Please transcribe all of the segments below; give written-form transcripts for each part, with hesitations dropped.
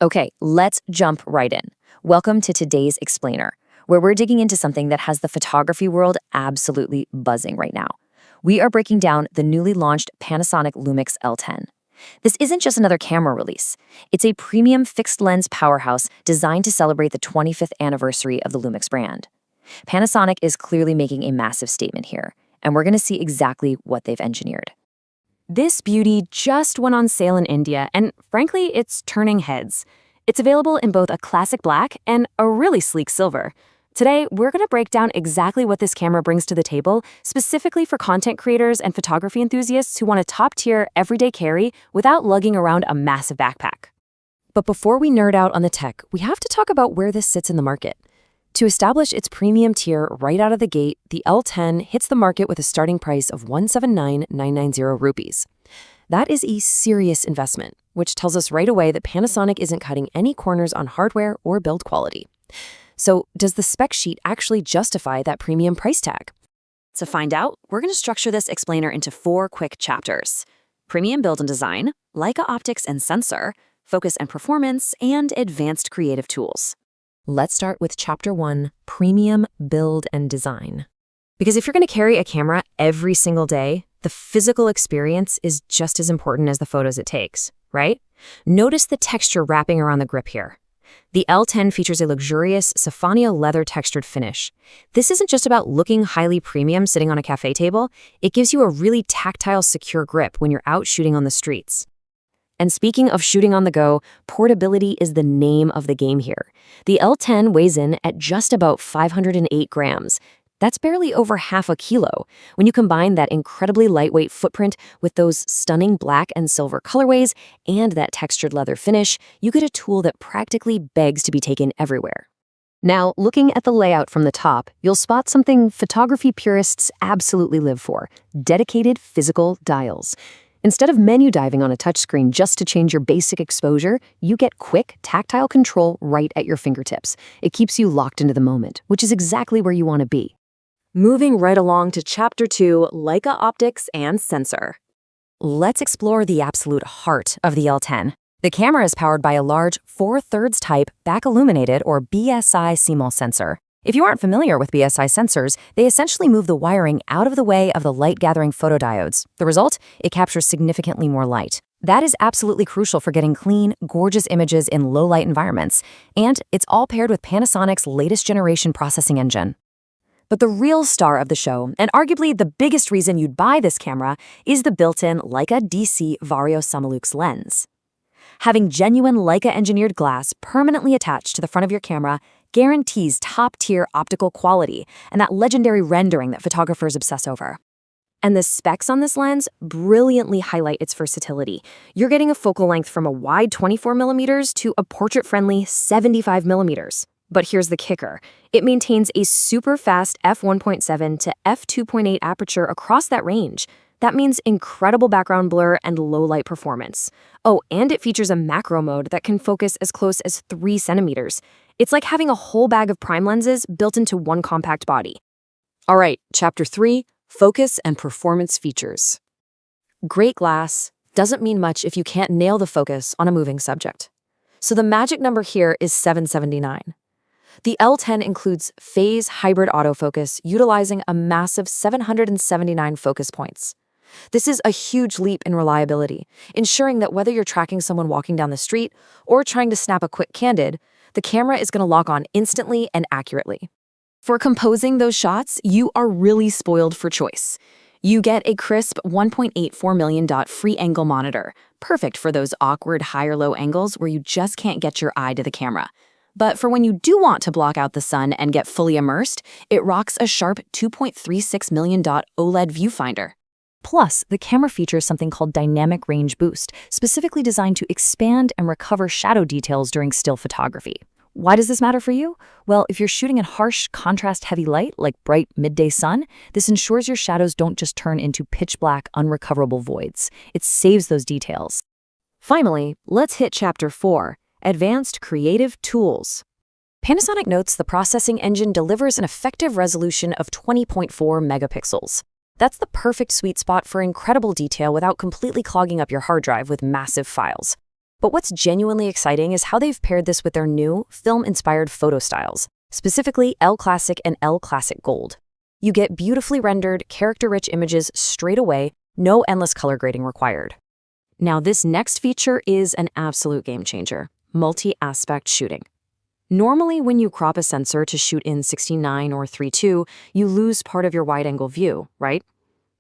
Okay, let's jump right in. Welcome to today's Explainer, where we're digging into something that has the photography world absolutely buzzing right now. We are breaking down the newly launched Panasonic Lumix L10. This isn't just another camera release. It's a premium fixed-lens powerhouse designed to celebrate the 25th anniversary of the Lumix brand. Panasonic is clearly making a massive statement here, and we're going to see exactly what they've engineered. This beauty just went on sale in India, and frankly, it's turning heads. It's available in both a classic black and a really sleek silver. Today, we're going to break down exactly what this camera brings to the table, specifically for content creators and photography enthusiasts who want a top-tier, everyday carry without lugging around a massive backpack. But before we nerd out on the tech, we have to talk about where this sits in the market. To establish its premium tier right out of the gate, the L10 hits the market with a starting price of 179,990 rupees. That is a serious investment, which tells us right away that Panasonic isn't cutting any corners on hardware or build quality. So, does the spec sheet actually justify that premium price tag? To find out, we're going to structure this explainer into 4 quick chapters: premium build and design, Leica optics and sensor, focus and performance, and advanced creative tools. Let's start with Chapter 1, Premium Build and Design. Because if you're going to carry a camera every single day, the physical experience is just as important as the photos it takes, right? Notice the texture wrapping around the grip here. The L10 features a luxurious Safania leather textured finish. This isn't just about looking highly premium sitting on a cafe table. It gives you a really tactile, secure grip when you're out shooting on the streets. And speaking of shooting on the go, portability is the name of the game here. The L10 weighs in at just about 508 grams. That's barely over half a kilo. When you combine that incredibly lightweight footprint with those stunning black and silver colorways and that textured leather finish, you get a tool that practically begs to be taken everywhere. Now, looking at the layout from the top, you'll spot something photography purists absolutely live for: dedicated physical dials. Instead of menu diving on a touchscreen just to change your basic exposure, you get quick, tactile control right at your fingertips. It keeps you locked into the moment, which is exactly where you want to be. Moving right along to Chapter 2, Leica optics and sensor. Let's explore the absolute heart of the L10. The camera is powered by a large 4/3 type back-illuminated or BSI CMOS sensor. If you aren't familiar with BSI sensors, they essentially move the wiring out of the way of the light-gathering photodiodes. The result? It captures significantly more light. That is absolutely crucial for getting clean, gorgeous images in low-light environments. And it's all paired with Panasonic's latest generation processing engine. But the real star of the show, and arguably the biggest reason you'd buy this camera, is the built-in Leica DC Vario-Summilux lens. Having genuine Leica-engineered glass permanently attached to the front of your camera guarantees top-tier optical quality and that legendary rendering that photographers obsess over. And the specs on this lens brilliantly highlight its versatility. You're getting a focal length from a wide 24mm to a portrait-friendly 75mm. But here's the kicker. It maintains a super fast f1.7 to f2.8 aperture across that range. That means incredible background blur and low-light performance. Oh, and it features a macro mode that can focus as close as 3 centimeters. It's like having a whole bag of prime lenses built into one compact body. All right, Chapter 3, Focus and Performance Features. Great glass doesn't mean much if you can't nail the focus on a moving subject. So the magic number here is 779. The L10 includes phase hybrid autofocus utilizing a massive 779 focus points. This is a huge leap in reliability, ensuring that whether you're tracking someone walking down the street or trying to snap a quick candid, the camera is going to lock on instantly and accurately. For composing those shots, you are really spoiled for choice. You get a crisp 1.84 million dot free angle monitor, perfect for those awkward high or low angles where you just can't get your eye to the camera. But for when you do want to block out the sun and get fully immersed, it rocks a sharp 2.36 million dot OLED viewfinder. Plus, the camera features something called Dynamic Range Boost, specifically designed to expand and recover shadow details during still photography. Why does this matter for you? Well, if you're shooting in harsh, contrast-heavy light, like bright midday sun, this ensures your shadows don't just turn into pitch-black, unrecoverable voids. It saves those details. Finally, let's hit Chapter 4, Advanced Creative Tools. Panasonic notes the processing engine delivers an effective resolution of 20.4 megapixels. That's the perfect sweet spot for incredible detail without completely clogging up your hard drive with massive files. But what's genuinely exciting is how they've paired this with their new film-inspired photo styles, specifically L Classic and L Classic Gold. You get beautifully rendered, character-rich images straight away, no endless color grading required. Now, this next feature is an absolute game changer: multi-aspect shooting. Normally, when you crop a sensor to shoot in 16:9 or 3:2, you lose part of your wide-angle view, right?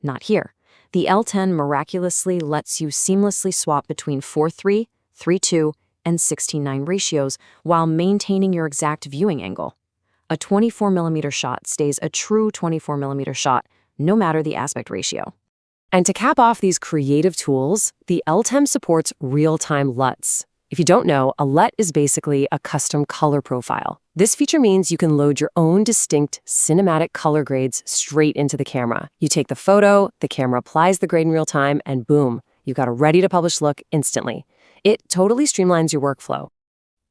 Not here. The L10 miraculously lets you seamlessly swap between 4:3, 3:2, and 16:9 ratios while maintaining your exact viewing angle. A 24mm shot stays a true 24mm shot, no matter the aspect ratio. And to cap off these creative tools, the L10 supports real-time LUTs. If you don't know, a LUT is basically a custom color profile. This feature means you can load your own distinct cinematic color grades straight into the camera. You take the photo, the camera applies the grade in real time, and boom, you've got a ready-to-publish look instantly. It totally streamlines your workflow.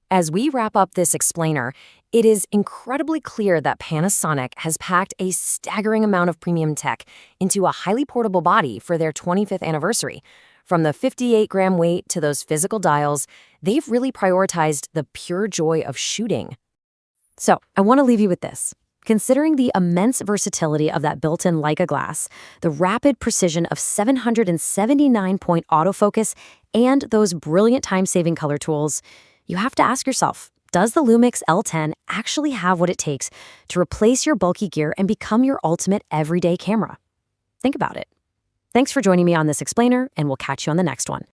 As we wrap up this explainer, it is incredibly clear that Panasonic has packed a staggering amount of premium tech into a highly portable body for their 25th anniversary. From the 58-gram weight to those physical dials, they've really prioritized the pure joy of shooting. So, I want to leave you with this. Considering the immense versatility of that built-in Leica glass, the rapid precision of 779-point autofocus, and those brilliant time-saving color tools, you have to ask yourself, does the Lumix L10 actually have what it takes to replace your bulky gear and become your ultimate everyday camera? Think about it. Thanks for joining me on this explainer, and we'll catch you on the next one.